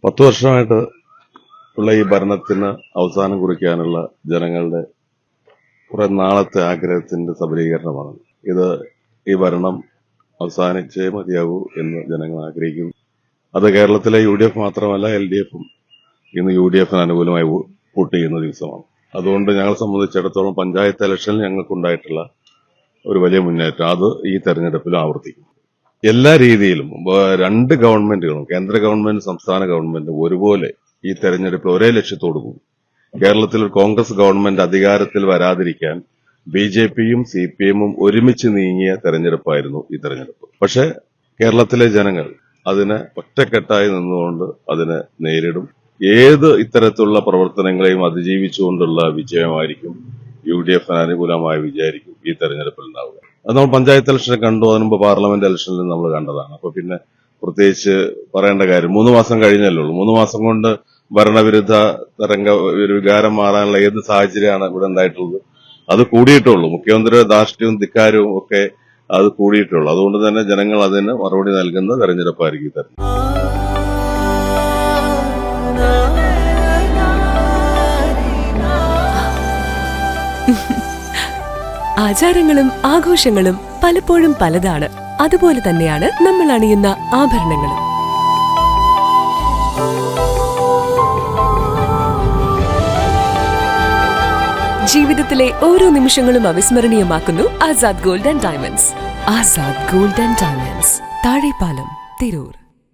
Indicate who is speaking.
Speaker 1: 10 വർഷമായിട്ട് ഉള്ള ഈ ഭരണത്തിന് അവസാനം കുറിക്കാനുള്ള ജനങ്ങളുടെ കുറെ നാളത്തെ ആഗ്രഹത്തിന്റെ സബലീകരണമാണ് ഇത്. ഈ ഭരണം അവസാനിച്ചേ മതിയാകൂ എന്ന് ജനങ്ങൾ ആഗ്രഹിക്കുന്നു. അത് കേരളത്തിലെ UDF മാത്രമല്ല, LDFും ഇന്ന് UDFന് അനുകൂലമായി വോട്ട് ചെയ്യുന്ന ദിവസമാണ്. അതുകൊണ്ട് ഞങ്ങളെ സംബന്ധിച്ചിടത്തോളം പഞ്ചായത്ത് ഇലക്ഷനിൽ ഞങ്ങൾക്കുണ്ടായിട്ടുള്ള ഒരു വലിയ മുന്നേറ്റം അത് ഈ തെരഞ്ഞെടുപ്പിൽ ആവർത്തിക്കും. എല്ലാ രീതിയിലും രണ്ട് ഗവൺമെന്റുകളും, കേന്ദ്ര ഗവൺമെന്റ് സംസ്ഥാന ഗവൺമെന്റ് ഒരുപോലെ ഈ തെരഞ്ഞെടുപ്പിൽ ഒരേ ലക്ഷ്യത്തോടു പോകും. കേരളത്തിൽ ഒരു കോൺഗ്രസ് ഗവൺമെന്റ് അധികാരത്തിൽ വരാതിരിക്കാൻ BJPയും CPMഉം ഒരുമിച്ച് നീങ്ങിയ തെരഞ്ഞെടുപ്പായിരുന്നു ഈ തെരഞ്ഞെടുപ്പ്. പക്ഷെ കേരളത്തിലെ ജനങ്ങൾ അതിനെ ഒറ്റക്കെട്ടായി നിന്നുകൊണ്ട് അതിനെ നേരിടും. ഏത് ഇത്തരത്തിലുള്ള പ്രവർത്തനങ്ങളെയും അതിജീവിച്ചുകൊണ്ടുള്ള വിജയമായിരിക്കും UDFന് അനുകൂലമായ വിജയമായിരിക്കും ഈ തെരഞ്ഞെടുപ്പിൽ ഉണ്ടാവുക. അത് നമ്മൾ പഞ്ചായത്ത് ഇലക്ഷനെ കണ്ടു, അതിന് മുമ്പ് പാർലമെന്റ് ഇലക്ഷനിൽ നമ്മൾ കണ്ടതാണ്. അപ്പൊ പിന്നെ പ്രത്യേകിച്ച് പറയേണ്ട കാര്യം 3 മാസം കഴിഞ്ഞല്ലേ ഉള്ളൂ. 3 മാസം കൊണ്ട് ഭരണവിരുദ്ധ ഒരു വികാരം മാറാനുള്ള ഏത് സാഹചര്യമാണ് ഇവിടെ ഉണ്ടായിട്ടുള്ളത്? അത് കൂടിയിട്ടുള്ളൂ. മുഖ്യമന്ത്രിയുടെ ധാർഷ്ട്യവും ധിക്കാരവും ഒക്കെ അത് കൂടിയിട്ടുള്ളൂ. അതുകൊണ്ട് തന്നെ ജനങ്ങൾ അതിന് മറുപടി നൽകുന്ന തെരഞ്ഞെടുപ്പായിരിക്കും തെരഞ്ഞെടുപ്പ്.
Speaker 2: ആചാരങ്ങളും ആഘോഷങ്ങളും പലപ്പോഴും പലതാണ്. അതുപോലെ തന്നെയാണ് നമ്മൾ അണിയുന്ന ആഭരണങ്ങളും. ജീവിതത്തിലെ ഓരോ നിമിഷങ്ങളും അവിസ്മരണീയമാക്കുന്നു Azad gold and diamonds. Azad gold and diamonds, Thazhepalam, Tirur.